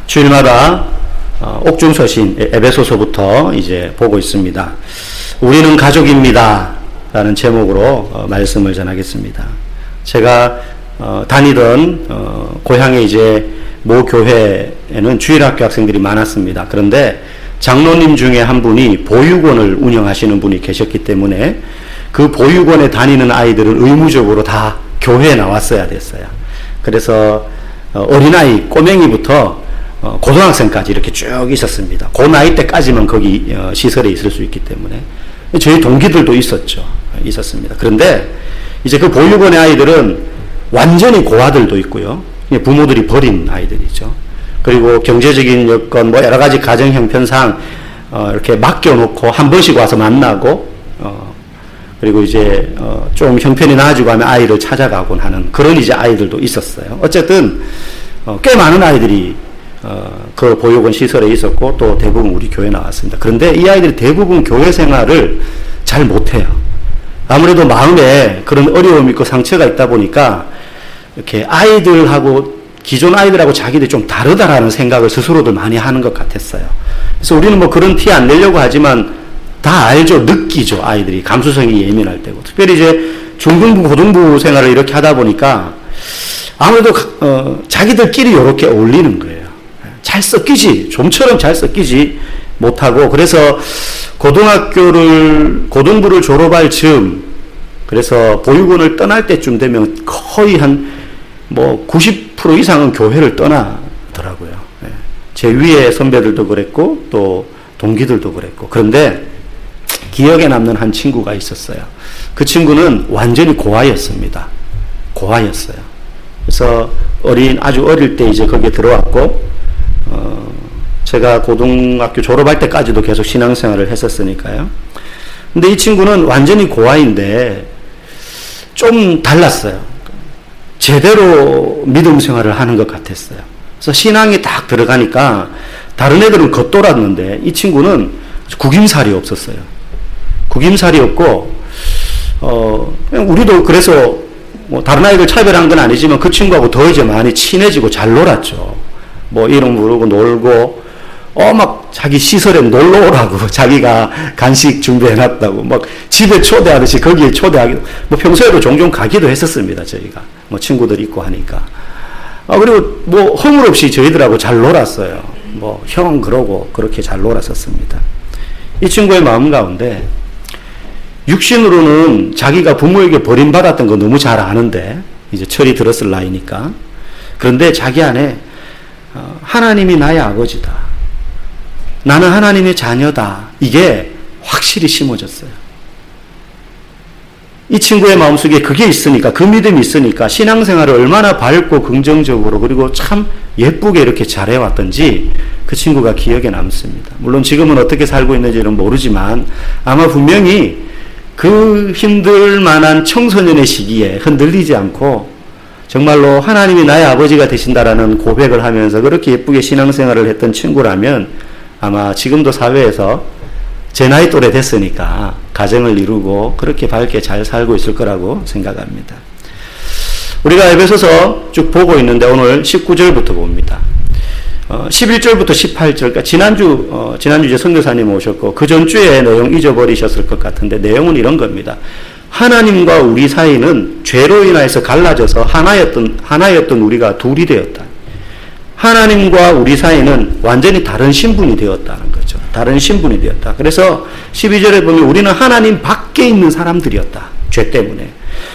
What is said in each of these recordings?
주일마다 옥중서신 에베소서부터 이제 보고 있습니다. 우리는 가족입니다 라는 제목으로 말씀을 전하겠습니다. 제가 다니던 고향의 이제 모 교회에는 주일학교 학생들이 많았습니다. 그런데 장로님 중에 한 분이 보육원을 운영하시는 분이 계셨기 때문에 그 보육원에 다니는 아이들은 의무적으로 다 교회에 나왔어야 됐어요. 그래서 어린아이 꼬맹이부터 고등학생까지 이렇게 쭉 있었습니다. 그 나이 때까지만 거기 시설에 있을 수 있기 때문에 저희 동기들도 있었습니다. 그런데 이제 그 보육원의 아이들은 완전히 고아들도 있고요. 부모들이 버린 아이들이죠. 그리고 경제적인 여건 뭐 여러 가지 가정 형편상 이렇게 맡겨놓고 한 번씩 와서 만나고 그리고 이제 좀 형편이 나아지고 하면 아이를 찾아가곤 하는 그런 이제 아이들도 있었어요. 어쨌든 꽤 많은 아이들이 그 보육원 시설에 있었고 또 대부분 우리 교회에 나왔습니다. 그런데 이 아이들이 대부분 교회 생활을 잘 못해요. 아무래도 마음에 그런 어려움이 있고 상처가 있다 보니까 이렇게 아이들하고 기존 아이들하고 자기들이 좀 다르다라는 생각을 스스로도 많이 하는 것 같았어요. 그래서 우리는 뭐 그런 티 안 내려고 하지만 다 알죠. 느끼죠. 아이들이 감수성이 예민할 때고. 특별히 이제 중등부, 고등부 생활을 이렇게 하다 보니까 아무래도 자기들끼리 이렇게 어울리는 거예요. 잘 섞이지, 좀처럼 잘 섞이지 못하고, 그래서 고등부를 졸업할 즈음, 그래서 보육원을 떠날 때쯤 되면 거의 한 90% 이상은 교회를 떠나더라고요. 제 위에 선배들도 그랬고, 또 동기들도 그랬고. 그런데 기억에 남는 한 친구가 있었어요. 그 친구는 완전히 고아였습니다. 고아였어요. 그래서 아주 어릴 때 이제 거기에 들어왔고, 제가 고등학교 졸업할 때까지도 계속 신앙생활을 했었으니까요. 근데 이 친구는 완전히 고아인데 좀 달랐어요. 제대로 믿음 생활을 하는 것 같았어요. 그래서 신앙이 딱 들어가니까 다른 애들은 겉돌았는데 이 친구는 구김살이 없었어요. 구김살이 없고, 그냥 우리도 그래서 뭐 다른 아이들 차별한 건 아니지만 그 친구하고 더 이제 많이 친해지고 잘 놀았죠. 뭐 이름 부르고 놀고, 막 자기 시설에 놀러 오라고 자기가 간식 준비해놨다고 막 집에 초대하듯이 거기에 초대하기도, 뭐 평소에도 종종 가기도 했었습니다. 저희가 뭐 친구들 있고 하니까. 그리고 뭐 허물없이 저희들하고 잘 놀았어요. 뭐 형 그러고 그렇게 잘 놀았었습니다. 이 친구의 마음 가운데 육신으로는 자기가 부모에게 버림받았던 거 너무 잘 아는데 이제 철이 들었을 나이니까. 그런데 자기 안에 하나님이 나의 아버지다, 나는 하나님의 자녀다, 이게 확실히 심어졌어요. 이 친구의 마음속에 그게 있으니까, 그 믿음이 있으니까 신앙생활을 얼마나 밝고 긍정적으로 그리고 참 예쁘게 이렇게 잘해왔던지 그 친구가 기억에 남습니다. 물론 지금은 어떻게 살고 있는지는 모르지만 아마 분명히 그 힘들 만한 청소년의 시기에 흔들리지 않고 정말로 하나님이 나의 아버지가 되신다라는 고백을 하면서 그렇게 예쁘게 신앙생활을 했던 친구라면 아마 지금도 사회에서 제 나이 또래 됐으니까 가정을 이루고 그렇게 밝게 잘 살고 있을 거라고 생각합니다. 우리가 에베소서 쭉 보고 있는데 오늘 19절부터 봅니다. 11절부터 18절, 지난주 이제 선교사님 오셨고 그 전주에 내용 잊어버리셨을 것 같은데 내용은 이런 겁니다. 하나님과 우리 사이는 죄로 인하여서 갈라져서 하나였던 우리가 둘이 되었다. 하나님과 우리 사이는 완전히 다른 신분이 되었다는 거죠. 다른 신분이 되었다. 그래서 12절에 보면 우리는 하나님 밖에 있는 사람들이었다. 죄 때문에.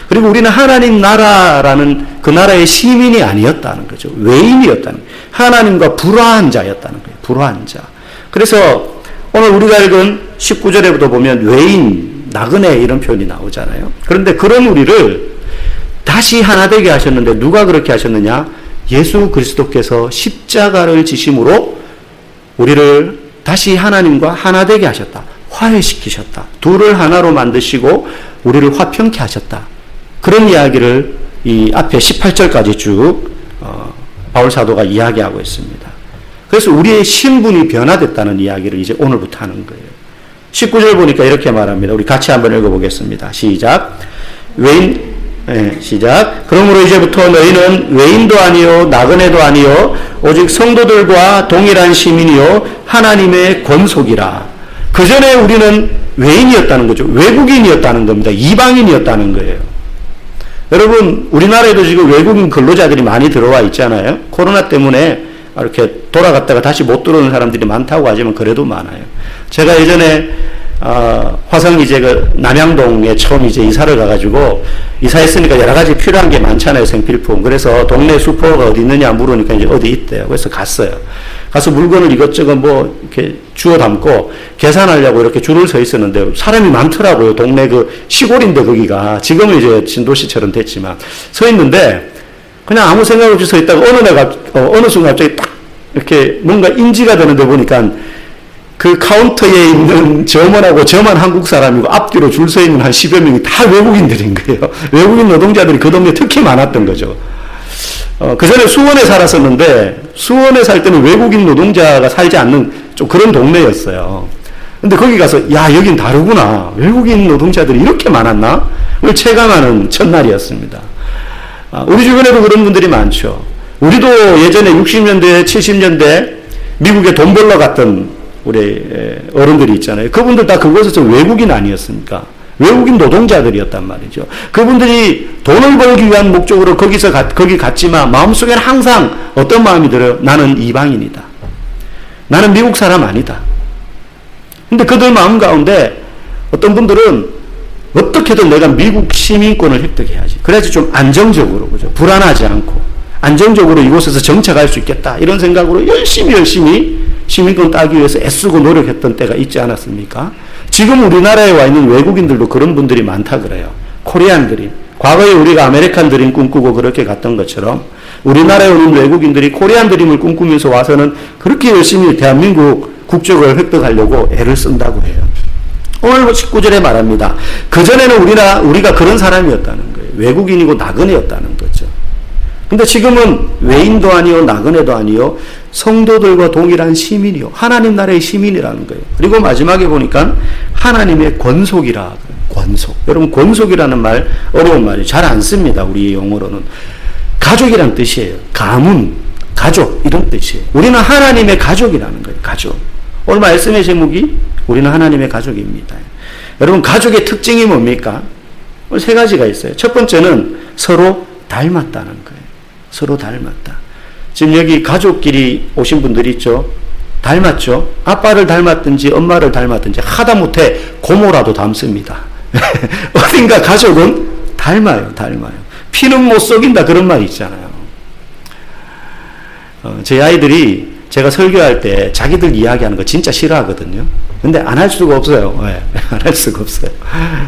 그리고 우리는 하나님 나라라는 그 나라의 시민이 아니었다는 거죠. 외인이었다는 거예요. 하나님과 불화한 자였다는 거예요. 불화한 자. 그래서 오늘 우리가 읽은 19절에부터 보면 외인, 나그네 이런 표현이 나오잖아요. 그런데 그런 우리를 다시 하나 되게 하셨는데 누가 그렇게 하셨느냐? 예수 그리스도께서 십자가를 지심으로 우리를 다시 하나님과 하나 되게 하셨다. 화해시키셨다. 둘을 하나로 만드시고 우리를 화평케 하셨다. 그런 이야기를 이 앞에 18절까지 쭉 바울 사도가 이야기하고 있습니다. 그래서 우리의 신분이 변화됐다는 이야기를 이제 오늘부터 하는 거예요. 19절 보니까 이렇게 말합니다. 우리 같이 한번 읽어보겠습니다. 시작. 네, 시작. 그러므로 이제부터 너희는 외인도 아니요 나그네도 아니요 오직 성도들과 동일한 시민이요 하나님의 권속이라. 그 전에 우리는 외인이었다는 거죠. 외국인이었다는 겁니다. 이방인이었다는 거예요. 여러분, 우리나라에도 지금 외국인 근로자들이 많이 들어와 있잖아요. 코로나 때문에 이렇게 돌아갔다가 다시 못 들어오는 사람들이 많다고 하지만 그래도 많아요. 제가 예전에 화성 이제 그 남양동에 처음 이제 이사를 가가지고 이사했으니까 여러 가지 필요한 게 많잖아요, 생필품. 그래서 동네 슈퍼가 어디 있느냐 물으니까 이제 어디 있대요. 그래서 갔어요. 가서 물건을 이것저것 뭐 이렇게 주워 담고 계산하려고 이렇게 줄을 서 있었는데 사람이 많더라고요. 동네 그 시골인데 거기가 지금은 이제 신도시처럼 됐지만 서 있는데 그냥 아무 생각 없이 서 있다가 어느 순간 갑자기 딱 이렇게 뭔가 인지가 되는데 보니까 그 카운터에 있는 점원하고 저만 한국 사람이고 앞뒤로 줄 서 있는 한 10여 명이 다 외국인들인 거예요. 외국인 노동자들이 그 동네에 특히 많았던 거죠. 그 전에 수원에 살았었는데 수원에 살 때는 외국인 노동자가 살지 않는 좀 그런 동네였어요. 근데 거기 가서 야 여긴 다르구나. 외국인 노동자들이 이렇게 많았나? 그걸 체감하는 첫날이었습니다. 우리 주변에도 그런 분들이 많죠. 우리도 예전에 60년대 70년대 미국에 돈 벌러 갔던 우리 어른들이 있잖아요. 그분들 다 그곳에서 외국인 아니었습니까? 외국인 노동자들이었단 말이죠. 그분들이 돈을 벌기 위한 목적으로 거기 갔지만 마음속에는 항상 어떤 마음이 들어요? 나는 이방인이다. 나는 미국 사람 아니다. 근데 그들 마음 가운데 어떤 분들은 어떻게든 내가 미국 시민권을 획득해야지. 그래야지 좀 안정적으로, 그죠? 불안하지 않고 안정적으로 이곳에서 정착할 수 있겠다. 이런 생각으로 열심히 시민권 따기 위해서 애쓰고 노력했던 때가 있지 않았습니까? 지금 우리나라에 와 있는 외국인들도 그런 분들이 많다 그래요. 코리안 드림. 과거에 우리가 아메리칸 드림 꿈꾸고 그렇게 갔던 것처럼 우리나라에 오는 외국인들이 코리안 드림을 꿈꾸면서 와서는 그렇게 열심히 대한민국 국적을 획득하려고 애를 쓴다고 해요. 오늘 19절에 말합니다. 그전에는 우리가 그런 사람이었다는 거예요. 외국인이고 나그네였다는 거죠. 근데 지금은 외인도 아니요 나그네도 아니요 성도들과 동일한 시민이요 하나님 나라의 시민이라는 거예요. 그리고 마지막에 보니까 하나님의 권속이라. 권속. 여러분 권속이라는 말 어려운 말이 잘 안 씁니다. 우리 용어로는. 가족이란 뜻이에요. 가문, 가족 이런 뜻이에요. 우리는 하나님의 가족이라는 거예요. 가족. 오늘 말씀의 제목이 우리는 하나님의 가족입니다. 여러분 가족의 특징이 뭡니까? 세 가지가 있어요. 첫 번째는 서로 닮았다는 거예요. 서로 닮았다. 지금 여기 가족끼리 오신 분들이 있죠. 닮았죠. 아빠를 닮았든지 엄마를 닮았든지 하다못해 고모라도 닮습니다. 어딘가 가족은 닮아요. 피는 못 속인다 그런 말이 있잖아요. 제 아이들이 제가 설교할 때 자기들 이야기하는 거 진짜 싫어하거든요. 근데 안 할 수가 없어요. 왜? 안 할 수가 없어요.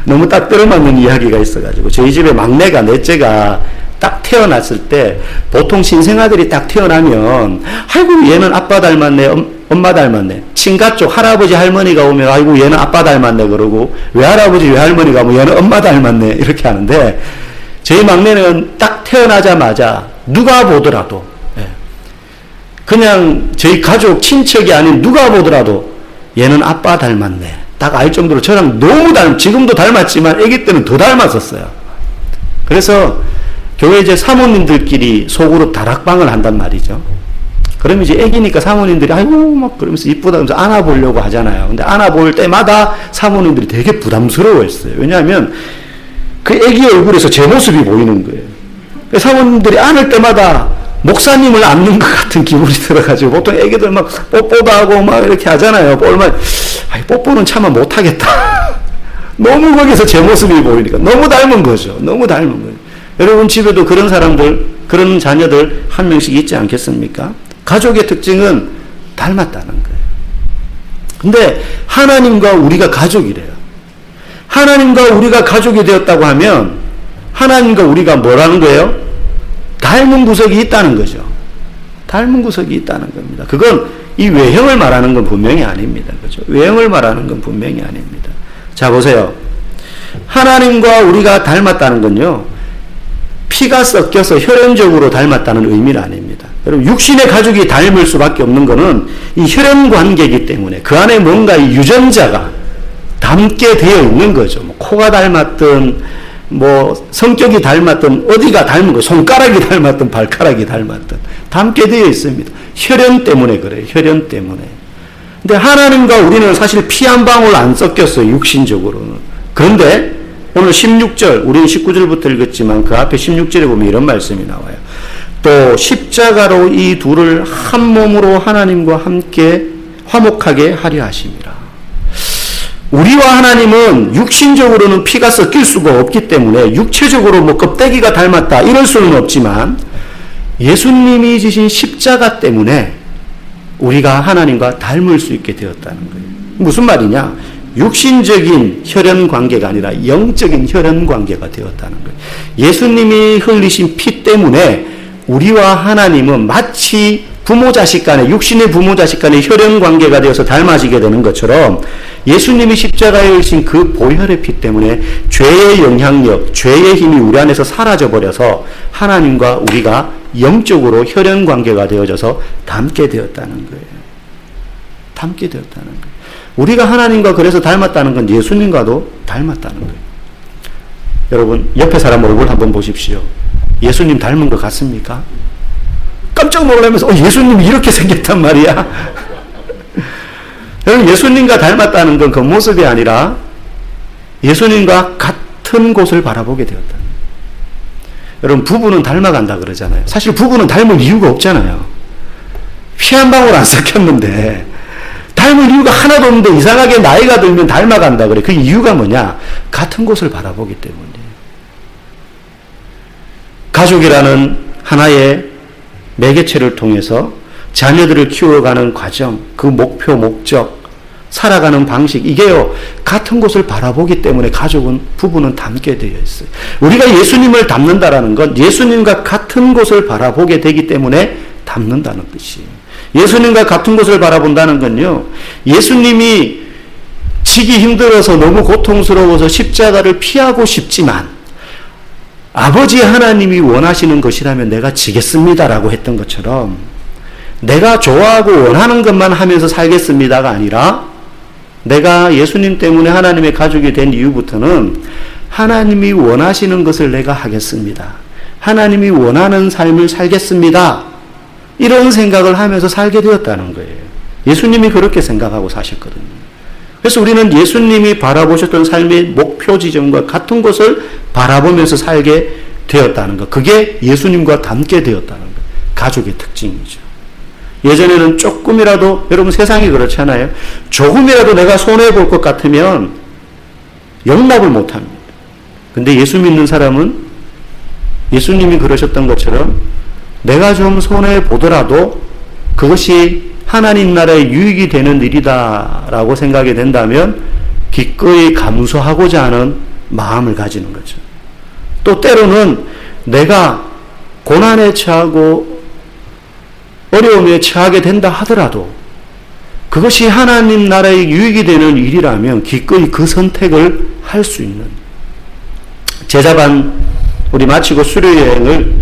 너무 딱 들어맞는 이야기가 있어가지고 저희 집에 막내가 넷째가 딱 태어났을 때 보통 신생아들이 딱 태어나면 아이고 얘는 아빠 닮았네 엄마 닮았네 친가 쪽 할아버지 할머니가 오면 아이고 얘는 아빠 닮았네 그러고 외할아버지 외할머니가 오면 얘는 엄마 닮았네 이렇게 하는데 저희 막내는 딱 태어나자마자 누가 보더라도 그냥 저희 가족 친척이 아닌 누가 보더라도 얘는 아빠 닮았네 딱 알 정도로 저랑 너무 지금도 닮았지만 아기 때는 더 닮았었어요. 그래서 교회 이제 사모님들끼리 소그룹 다락방을 한단 말이죠. 그러면 이제 애기니까 사모님들이 아이고 막 그러면서 이쁘다 하면서 안아보려고 하잖아요. 근데 안아볼 때마다 사모님들이 되게 부담스러워했어요. 왜냐하면 그 애기 얼굴에서 제 모습이 보이는 거예요. 사모님들이 안을 때마다 목사님을 안는 것 같은 기분이 들어가지고 보통 애기들 막 뽀뽀도 하고 막 이렇게 하잖아요. 뽀뽀는 차마 못하겠다. 너무 거기서 제 모습이 보이니까 너무 닮은 거죠. 너무 닮은 거예요. 여러분 집에도 그런 사람들, 그런 자녀들 한 명씩 있지 않겠습니까? 가족의 특징은 닮았다는 거예요. 근데 하나님과 우리가 가족이래요. 하나님과 우리가 가족이 되었다고 하면 하나님과 우리가 뭐라는 거예요? 닮은 구석이 있다는 거죠. 닮은 구석이 있다는 겁니다. 그건 이 외형을 말하는 건 분명히 아닙니다. 그죠? 외형을 말하는 건 분명히 아닙니다. 자, 보세요. 하나님과 우리가 닮았다는 건요. 피가 섞여서 혈연적으로 닮았다는 의미는 아닙니다. 여러분 육신의 가족이 닮을 수밖에 없는 것은 이 혈연 관계이기 때문에 그 안에 뭔가 이 유전자가 담게 되어 있는 거죠. 뭐 코가 닮았든 뭐 성격이 닮았든 어디가 닮은 거, 손가락이 닮았든 발가락이 닮았든 닮게 되어 있습니다. 혈연 때문에 그래요. 혈연 때문에. 근데 하나님과 우리는 사실 피 한 방울 안 섞였어요. 육신적으로는. 그런데 오늘 16절, 우리는 19절부터 읽었지만 그 앞에 16절에 보면 이런 말씀이 나와요. 또 십자가로 이 둘을 한 몸으로 하나님과 함께 화목하게 하려 하심이라. 우리와 하나님은 육신적으로는 피가 섞일 수가 없기 때문에 육체적으로 뭐 껍데기가 닮았다 이럴 수는 없지만 예수님이 지신 십자가 때문에 우리가 하나님과 닮을 수 있게 되었다는 거예요. 무슨 말이냐? 육신적인 혈연 관계가 아니라 영적인 혈연 관계가 되었다는 거예요. 예수님이 흘리신 피 때문에 우리와 하나님은 마치 부모 자식 간에, 육신의 부모 자식 간의 혈연 관계가 되어서 닮아지게 되는 것처럼 예수님이 십자가에 흘리신 그 보혈의 피 때문에 죄의 영향력, 죄의 힘이 우리 안에서 사라져버려서 하나님과 우리가 영적으로 혈연 관계가 되어져서 닮게 되었다는 거예요. 닮게 되었다는 거예요. 우리가 하나님과 그래서 닮았다는 건 예수님과도 닮았다는 거예요. 여러분, 옆에 사람 얼굴 한번 보십시오. 예수님 닮은 것 같습니까? 깜짝 놀라면서 예수님이 이렇게 생겼단 말이야. 여러분, 예수님과 닮았다는 건 그 모습이 아니라 예수님과 같은 곳을 바라보게 되었다. 여러분, 부부는 닮아간다 그러잖아요. 사실 부부는 닮을 이유가 없잖아요. 피 한 방울 안 섞였는데 닮을 이유가 하나도 없는데 이상하게 나이가 들면 닮아간다 그래. 그 이유가 뭐냐? 같은 곳을 바라보기 때문에. 가족이라는 하나의 매개체를 통해서 자녀들을 키워가는 과정, 그 목표, 목적, 살아가는 방식, 이게요, 같은 곳을 바라보기 때문에 가족은, 부부는 닮게 되어 있어요. 우리가 예수님을 닮는다라는 건 예수님과 같은 곳을 바라보게 되기 때문에 닮는다는 뜻이에요. 예수님과 같은 곳을 바라본다는 건요, 예수님이 지기 힘들어서 너무 고통스러워서 십자가를 피하고 싶지만 아버지 하나님이 원하시는 것이라면 내가 지겠습니다라고 했던 것처럼 내가 좋아하고 원하는 것만 하면서 살겠습니다가 아니라 내가 예수님 때문에 하나님의 가족이 된 이후부터는 하나님이 원하시는 것을 내가 하겠습니다. 하나님이 원하는 삶을 살겠습니다. 이런 생각을 하면서 살게 되었다는 거예요. 예수님이 그렇게 생각하고 사셨거든요. 그래서 우리는 예수님이 바라보셨던 삶의 목표 지점과 같은 것을 바라보면서 살게 되었다는 것. 그게 예수님과 닮게 되었다는 것. 가족의 특징이죠. 예전에는 조금이라도, 여러분 세상이 그렇잖아요. 조금이라도 내가 손해볼 것 같으면 용납을 못합니다. 근데 예수 믿는 사람은 예수님이 그러셨던 것처럼 내가 좀 손해보더라도 그것이 하나님 나라의 유익이 되는 일이다라고 생각이 된다면 기꺼이 감수하고자 하는 마음을 가지는 거죠. 또 때로는 내가 고난에 처하고 어려움에 처하게 된다 하더라도 그것이 하나님 나라의 유익이 되는 일이라면 기꺼이 그 선택을 할 수 있는, 제자반 우리 마치고 수료여행을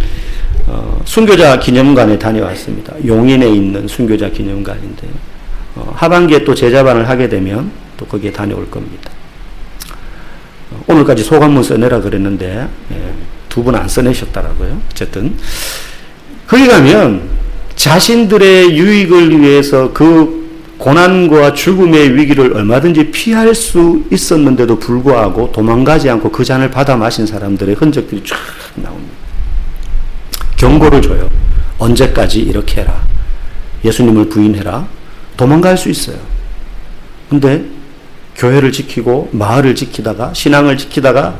순교자 기념관에 다녀왔습니다. 용인에 있는 순교자 기념관인데 하반기에 또 제자반을 하게 되면 또 거기에 다녀올 겁니다. 오늘까지 소감문 써내라 그랬는데 두 분 안 써내셨더라고요. 어쨌든 거기 가면 자신들의 유익을 위해서 그 고난과 죽음의 위기를 얼마든지 피할 수 있었는데도 불구하고 도망가지 않고 그 잔을 받아 마신 사람들의 흔적들이 쫙 나옵니다. 경고를 줘요. 언제까지 이렇게 해라. 예수님을 부인해라. 도망갈 수 있어요. 근데 교회를 지키고 마을을 지키다가 신앙을 지키다가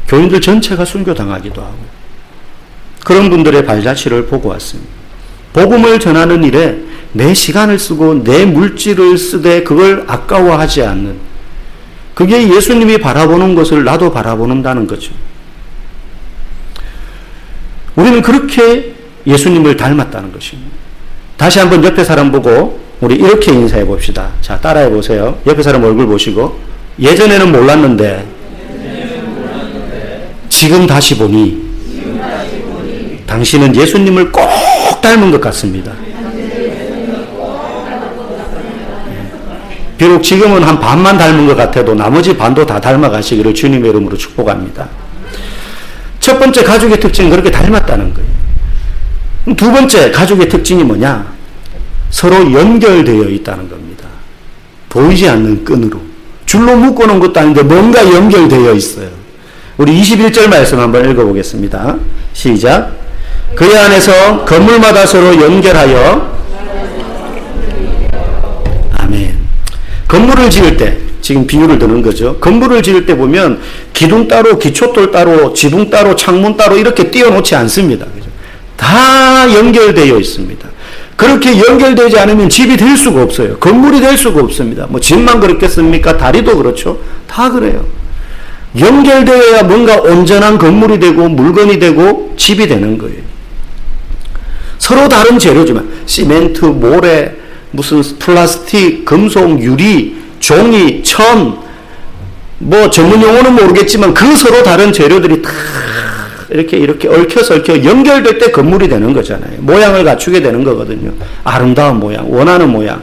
교인들 전체가 순교당하기도 하고 그런 분들의 발자취를 보고 왔습니다. 복음을 전하는 일에 내 시간을 쓰고 내 물질을 쓰되 그걸 아까워하지 않는, 그게 예수님이 바라보는 것을 나도 바라본다는 거죠. 우리는 그렇게 예수님을 닮았다는 것입니다. 다시 한번 옆에 사람 보고 우리 이렇게 인사해 봅시다. 자, 따라해 보세요. 옆에 사람 얼굴 보시고, 예전에는 몰랐는데 지금 다시 보니 당신은 예수님을 꼭 닮은 것 같습니다. 비록 지금은 한 반만 닮은 것 같아도 나머지 반도 다 닮아가시기를 주님의 이름으로 축복합니다. 첫 번째 가족의 특징은 그렇게 닮았다는 거예요. 두 번째 가족의 특징이 뭐냐? 서로 연결되어 있다는 겁니다. 보이지 않는 끈으로. 줄로 묶어놓은 것도 아닌데 뭔가 연결되어 있어요. 우리 21절 말씀 한번 읽어보겠습니다. 시작. 그의 안에서 건물마다 서로 연결하여 아멘. 건물을 지을 때 지금 비유를 드는 거죠. 건물을 지을 때 보면 기둥 따로, 기초돌 따로, 지붕 따로, 창문 따로 이렇게 띄워놓지 않습니다. 다 연결되어 있습니다. 그렇게 연결되지 않으면 집이 될 수가 없어요. 건물이 될 수가 없습니다. 뭐 집만 그렇겠습니까? 다리도 그렇죠. 다 그래요. 연결되어야 뭔가 온전한 건물이 되고 물건이 되고 집이 되는 거예요. 서로 다른 재료지만 시멘트, 모래, 무슨 플라스틱, 금속, 유리, 종이, 천, 뭐 전문 용어는 모르겠지만 그 서로 다른 재료들이 다 이렇게 얽혀서 연결될 때 건물이 되는 거잖아요. 모양을 갖추게 되는 거거든요. 아름다운 모양, 원하는 모양.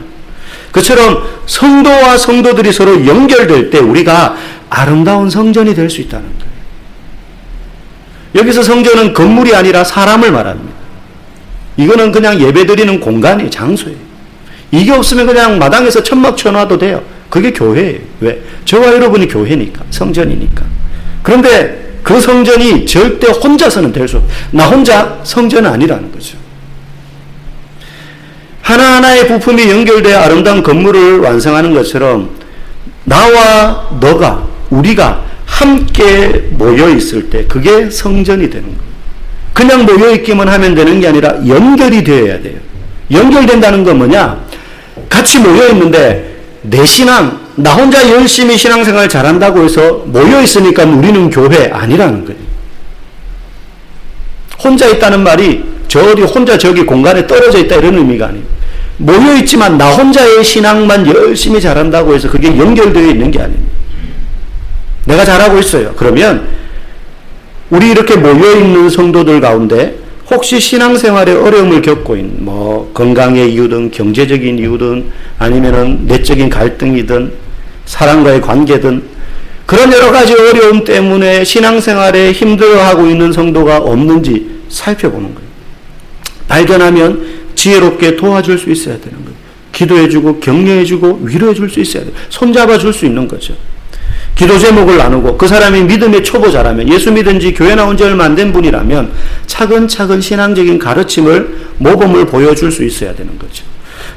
그처럼 성도와 성도들이 서로 연결될 때 우리가 아름다운 성전이 될 수 있다는 거예요. 여기서 성전은 건물이 아니라 사람을 말합니다. 이거는 그냥 예배드리는 공간이에요. 장소예요. 이게 없으면 그냥 마당에서 천막 쳐놔도 돼요. 그게 교회예요. 왜? 저와 여러분이 교회니까, 성전이니까. 그런데 그 성전이 절대 혼자서는 될 수 없어요. 나 혼자 성전은 아니라는 거죠. 하나하나의 부품이 연결되어 아름다운 건물을 완성하는 것처럼 나와 너가, 우리가 함께 모여있을 때 그게 성전이 되는 거예요. 그냥 모여있기만 하면 되는 게 아니라 연결이 되어야 돼요. 연결된다는 건 뭐냐? 같이 모여있는데 내 신앙, 나 혼자 열심히 신앙생활 잘한다고 해서 모여있으니까 우리는 교회 아니라는 거예요. 혼자 있다는 말이 저리 혼자 저기 공간에 떨어져 있다 이런 의미가 아니에요. 모여있지만 나 혼자의 신앙만 열심히 잘한다고 해서 그게 연결되어 있는 게 아닙니다. 내가 잘하고 있어요. 그러면 우리 이렇게 모여있는 성도들 가운데 혹시 신앙생활에 어려움을 겪고 있는 뭐 건강의 이유든 경제적인 이유든 아니면은 내적인 갈등이든 사람과의 관계든 그런 여러 가지 어려움 때문에 신앙생활에 힘들어하고 있는 성도가 없는지 살펴보는 거예요. 발견하면 지혜롭게 도와줄 수 있어야 되는 거예요. 기도해주고 격려해주고 위로해줄 수 있어야 돼요. 손잡아줄 수 있는 거죠. 기도 제목을 나누고 그 사람이 믿음의 초보자라면 예수 믿은 지 교회 나온 지 얼마 안 된 분이라면 차근차근 신앙적인 가르침을 모범을 보여줄 수 있어야 되는 거죠.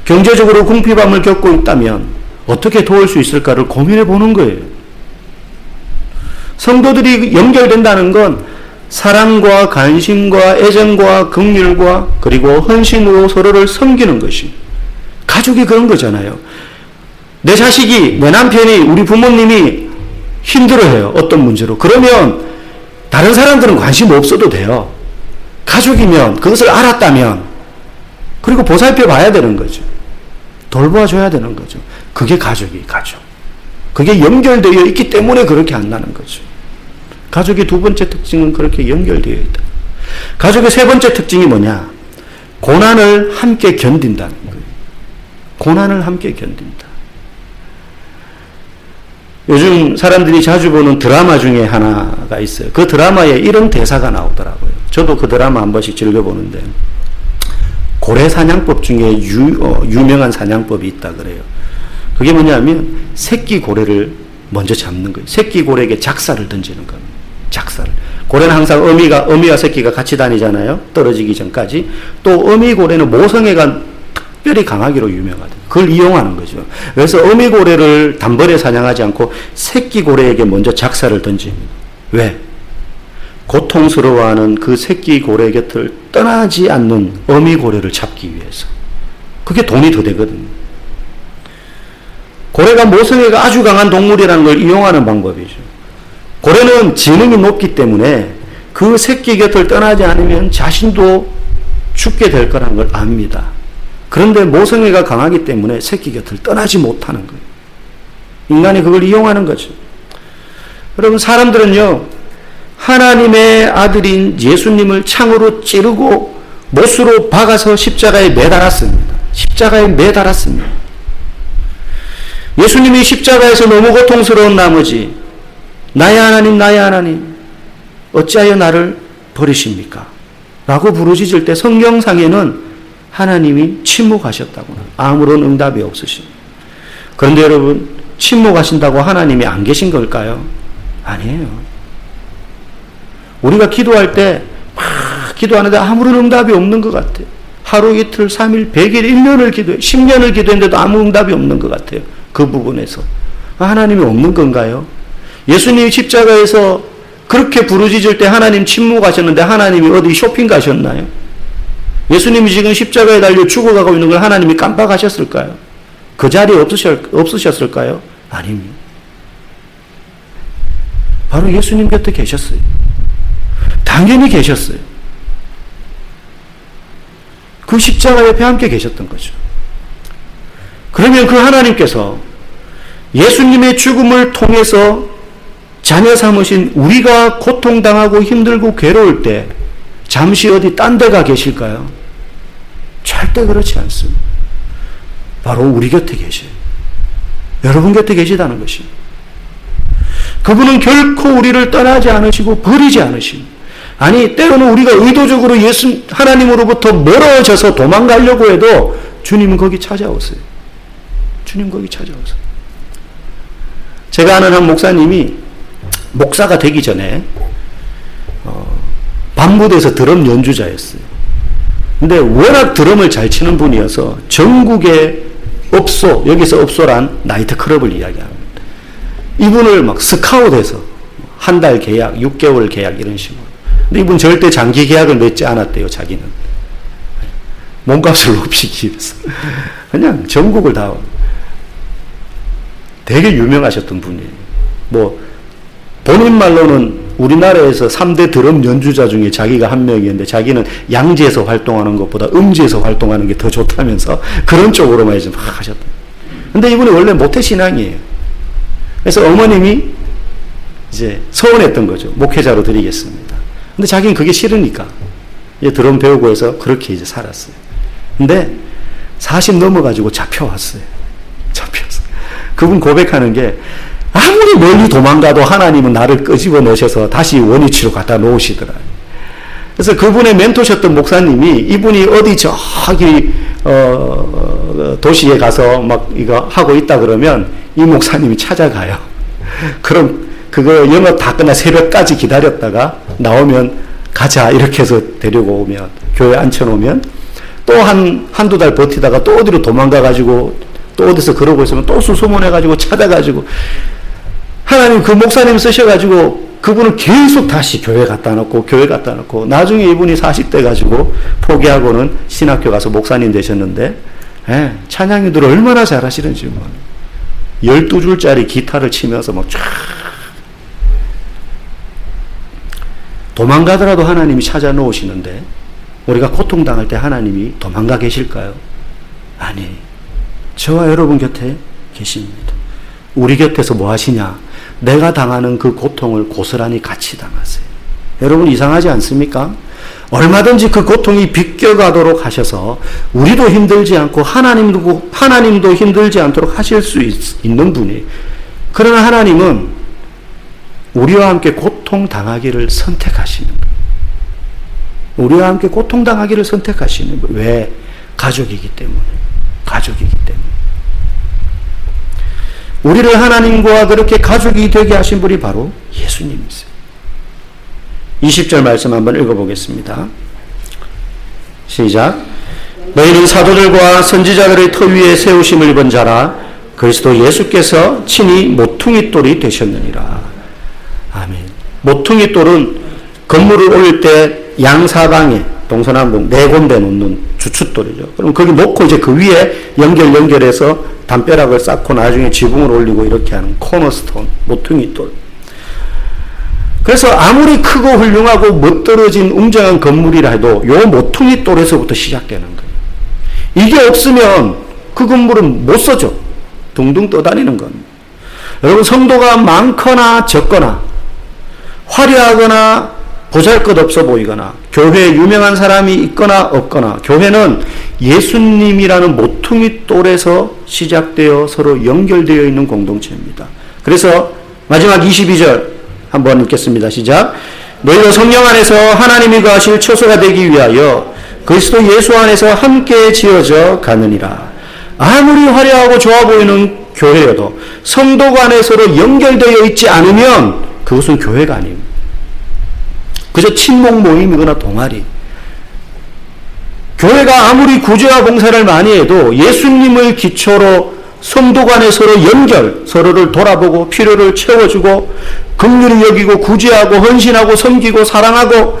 경제적으로 궁핍함을 겪고 있다면 어떻게 도울 수 있을까를 고민해 보는 거예요. 성도들이 연결된다는 건 사랑과 관심과 애정과 긍휼과 그리고 헌신으로 서로를 섬기는 것이 가족이 그런 거잖아요. 내 자식이, 내 남편이, 우리 부모님이 힘들어해요. 어떤 문제로. 그러면 다른 사람들은 관심 없어도 돼요. 가족이면 그것을 알았다면 그리고 보살펴 봐야 되는 거죠. 돌봐줘야 되는 거죠. 그게 가족이 가족. 그게 연결되어 있기 때문에 그렇게 한다는 거죠. 가족의 두 번째 특징은 그렇게 연결되어 있다. 가족의 세 번째 특징이 뭐냐? 고난을 함께 견딘다는 거예요. 고난을 함께 견딘다. 요즘 사람들이 자주 보는 드라마 중에 하나가 있어요. 그 드라마에 이런 대사가 나오더라고요. 저도 그 드라마 한 번씩 즐겨보는데 고래 사냥법 중에 유명한 사냥법이 있다 그래요. 그게 뭐냐면 새끼 고래를 먼저 잡는 거예요. 새끼 고래에게 작사를 던지는 겁니다. 작사를. 고래는 항상 어미와 새끼가 같이 다니잖아요. 떨어지기 전까지. 또 어미 고래는 모성애가 특별히 강하기로 유명하다. 그걸 이용하는 거죠. 그래서 어미 고래를 단번에 사냥하지 않고 새끼 고래에게 먼저 작사를 던집니다. 왜? 고통스러워하는 그 새끼 고래 곁을 떠나지 않는 어미 고래를 잡기 위해서. 그게 돈이 더 되거든요. 고래가 모성애가 아주 강한 동물이라는 걸 이용하는 방법이죠. 고래는 지능이 높기 때문에 그 새끼 곁을 떠나지 않으면 자신도 죽게 될 거라는 걸 압니다. 그런데 모성애가 강하기 때문에 새끼 곁을 떠나지 못하는 거예요. 인간이 그걸 이용하는 거죠. 여러분, 사람들은요, 하나님의 아들인 예수님을 창으로 찌르고 못으로 박아서 십자가에 매달았습니다. 십자가에 매달았습니다. 예수님이 십자가에서 너무 고통스러운 나머지 나의 하나님 나의 하나님 어찌하여 나를 버리십니까? 라고 부르짖을 때 성경상에는 하나님이 침묵하셨다고는 아무런 응답이 없으십니다. 그런데 여러분 침묵하신다고 하나님이 안 계신 걸까요? 아니에요. 우리가 기도할 때 막 기도하는데 아무런 응답이 없는 것 같아요. 하루 이틀 3일 100일 1년을 기도해 10년을 기도했는데도 아무 응답이 없는 것 같아요. 그 부분에서 하나님이 없는 건가요? 예수님이 십자가에서 그렇게 부르짖을 때 하나님 침묵하셨는데 하나님이 어디 쇼핑 가셨나요? 예수님이 지금 십자가에 달려 죽어가고 있는 걸 하나님이 깜빡하셨을까요? 그 자리에 없으셨을까요? 아닙니다. 바로 예수님 곁에 계셨어요. 당연히 계셨어요. 그 십자가 옆에 함께 계셨던 거죠. 그러면 그 하나님께서 예수님의 죽음을 통해서 자녀 삼으신 우리가 고통당하고 힘들고 괴로울 때 잠시 어디 딴 데 가 계실까요? 절대 그렇지 않습니다. 바로 우리 곁에 계셔요. 여러분 곁에 계시다는 것입니다. 그분은 결코 우리를 떠나지 않으시고 버리지 않으십니다. 아니 때로는 우리가 의도적으로 예수 하나님으로부터 멀어져서 도망가려고 해도 주님은 거기 찾아오세요. 주님 거기 찾아오세요. 제가 아는 한 목사님이 목사가 되기 전에 밤무대에서 드럼 연주자였어요. 근데 워낙 드럼을 잘 치는 분이어서 전국의 업소, 여기서 업소란 나이트클럽을 이야기합니다. 이분을 막 스카웃해서 한 달 계약, 6개월 계약 이런 식으로. 근데 이분 절대 장기 계약을 맺지 않았대요, 자기는. 몸값을 높이기 위해서. 그냥 전국을 다 되게 유명하셨던 분이에요. 뭐 본인 말로는 우리나라에서 3대 드럼 연주자 중에 자기가 한 명이었는데 자기는 양지에서 활동하는 것보다 음지에서 활동하는 게 더 좋다면서 그런 쪽으로만 이제 막 하셨다. 근데 이분이 원래 모태신앙이에요. 그래서 어머님이 이제 서운했던 거죠. 목회자로 드리겠습니다. 근데 자기는 그게 싫으니까 이제 드럼 배우고 해서 그렇게 이제 살았어요. 근데 40 넘어가지고 잡혀왔어요. 잡혔어요. 그분 고백하는 게 아무리 멀리 도망가도 하나님은 나를 끄집어 넣으셔서 다시 원위치로 갖다 놓으시더라. 그래서 그분의 멘토셨던 목사님이 이분이 어디 저기 도시에 가서 막 이거 하고 있다 그러면 이 목사님이 찾아가요. 그럼 그거 영업 다 끝나 새벽까지 기다렸다가 나오면 가자 이렇게 해서 데리고 오면 교회 앉혀놓으면 또 한두 달 버티다가 또 어디로 도망가가지고 또 어디서 그러고 있으면 또 수소문해가지고 찾아가지고 하나님 그 목사님 쓰셔가지고 그분을 계속 다시 교회 갖다 놓고 교회 갖다 놓고 나중에 이분이 40대 가지고 포기하고는 신학교 가서 목사님 되셨는데 찬양인들을 얼마나 잘하시는지 12줄짜리 기타를 치면서 막 쫙 도망가더라도 하나님이 찾아 놓으시는데 우리가 고통당할 때 하나님이 도망가 계실까요? 아니, 저와 여러분 곁에 계십니다. 우리 곁에서 뭐 하시냐? 내가 당하는 그 고통을 고스란히 같이 당하세요. 여러분 이상하지 않습니까? 얼마든지 그 고통이 비껴가도록 하셔서 우리도 힘들지 않고 하나님도 힘들지 않도록 하실 수 있는 분이. 그러나 하나님은 우리와 함께 고통당하기를 선택하시는 거예요. 우리와 함께 고통당하기를 선택하시는 거예요. 왜? 가족이기 때문에. 가족이기 때문에. 우리를 하나님과 그렇게 가족이 되게 하신 분이 바로 예수님이세요. 20절 말씀 한번 읽어보겠습니다. 시작. 너희는 사도들과 선지자들의 터 위에 세우심을 입은 자라 그리스도 예수께서 친히 모퉁이 돌이 되셨느니라. 아멘. 모퉁이 돌은 건물을 올릴 때 양사방에 동서남북 네 군데 놓는 주춧돌이죠. 그럼 거기 놓고 이제 그 위에 연결해서 담벼락을 쌓고 나중에 지붕을 올리고 이렇게 하는 코너스톤, 모퉁이 돌. 그래서 아무리 크고 훌륭하고 멋들어진 웅장한 건물이라 해도 요 모퉁이 돌에서부터 시작되는 거예요. 이게 없으면 그 건물은 못 써죠. 둥둥 떠다니는 겁니다. 여러분 성도가 많거나 적거나 화려하거나 보잘것없어 보이거나 교회에 유명한 사람이 있거나 없거나 교회는 예수님이라는 모퉁이 돌에서 시작되어 서로 연결되어 있는 공동체입니다. 그래서 마지막 22절 한번 읽겠습니다. 시작. 너희가 성령 안에서 하나님이 거하실 처소가 되기 위하여 그리스도 예수 안에서 함께 지어져 가느니라. 아무리 화려하고 좋아 보이는 교회여도 성도 간에 서로 연결되어 있지 않으면 그것은 교회가 아닙니다. 그저 친목 모임이거나 동아리. 교회가 아무리 구제와 봉사를 많이 해도 예수님을 기초로 성도 간에 서로 연결, 서로를 돌아보고 필요를 채워주고 긍휼히 여기고 구제하고 헌신하고 섬기고 사랑하고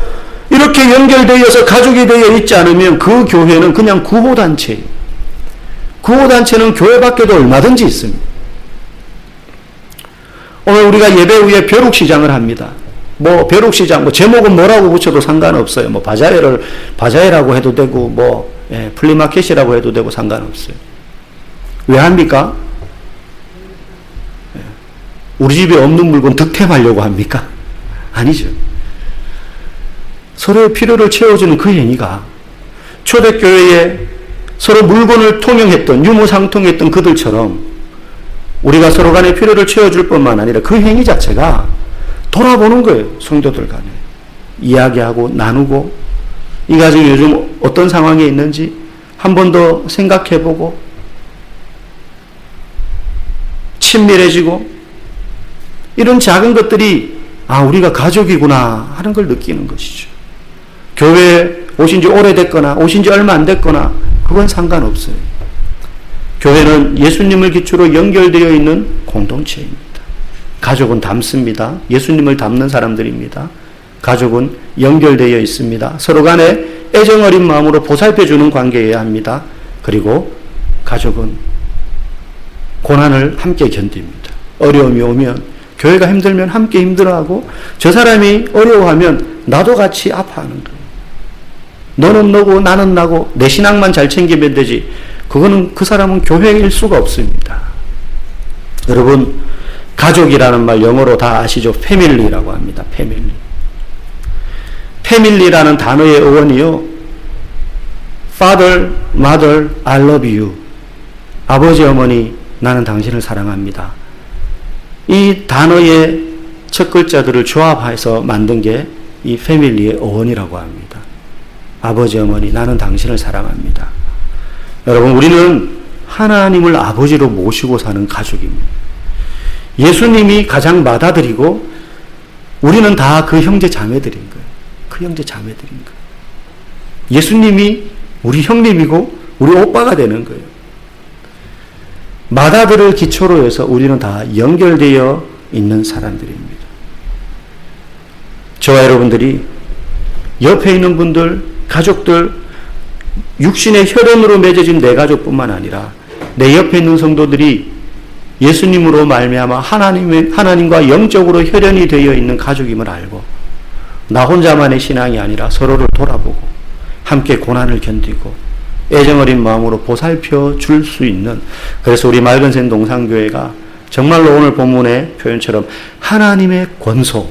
이렇게 연결되어서 가족이 되어 있지 않으면 그 교회는 그냥 구호단체예요. 구호단체는 교회 밖에도 얼마든지 있습니다. 오늘 우리가 예배 후에 벼룩시장을 합니다. 벼룩시장, 제목은 뭐라고 붙여도 상관없어요. 바자회라고 해도 되고, 플리마켓이라고 해도 되고 상관없어요. 왜 합니까? 우리 집에 없는 물건 득템하려고 합니까? 아니죠. 서로의 필요를 채워주는 그 행위가 초대교회에 서로 물건을 통용했던, 유무상통했던 그들처럼 우리가 서로 간의 필요를 채워줄 뿐만 아니라 그 행위 자체가 돌아보는 거예요. 성도들 간에. 이야기하고 나누고 이 가정이 요즘 어떤 상황에 있는지 한 번 더 생각해보고 친밀해지고 이런 작은 것들이 우리가 가족이구나 하는 걸 느끼는 것이죠. 교회에 오신 지 오래됐거나 오신 지 얼마 안 됐거나 그건 상관없어요. 교회는 예수님을 기초로 연결되어 있는 공동체입니다. 가족은 닮습니다. 예수님을 닮는 사람들입니다. 가족은 연결되어 있습니다. 서로 간에 애정 어린 마음으로 보살펴주는 관계여야 합니다. 그리고 가족은 고난을 함께 견딥니다. 어려움이 오면 교회가 힘들면 함께 힘들어하고 저 사람이 어려워하면 나도 같이 아파하는 거예요. 너는 너고 나는 나고 내 신앙만 잘 챙기면 되지. 그거는 그 사람은 교회일 수가 없습니다. 여러분 가족이라는 말 영어로 다 아시죠? 패밀리라고 합니다. 패밀리. 패밀리라는 단어의 어원이요. Father, Mother, I love you. 아버지, 어머니, 나는 당신을 사랑합니다. 이 단어의 첫 글자들을 조합해서 만든 게 이 패밀리의 어원이라고 합니다. 아버지, 어머니, 나는 당신을 사랑합니다. 여러분, 우리는 하나님을 아버지로 모시고 사는 가족입니다. 예수님이 가장 맏아들이고 우리는 다 그 형제 자매들인 거예요. 그 형제 자매들인 거예요. 예수님이 우리 형님이고 우리 오빠가 되는 거예요. 맏아들을 기초로 해서 우리는 다 연결되어 있는 사람들입니다. 저와 여러분들이 옆에 있는 분들, 가족들, 육신의 혈연으로 맺어진 내 가족뿐만 아니라 내 옆에 있는 성도들이 예수님으로 말미암아 하나님과 영적으로 혈연이 되어 있는 가족임을 알고 나 혼자만의 신앙이 아니라 서로를 돌아보고 함께 고난을 견디고 애정 어린 마음으로 보살펴 줄 수 있는, 그래서 우리 맑은샘 동산교회가 정말로 오늘 본문의 표현처럼 하나님의 권소,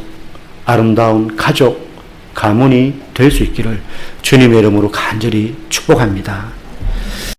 아름다운 가족, 가문이 될 수 있기를 주님의 이름으로 간절히 축복합니다.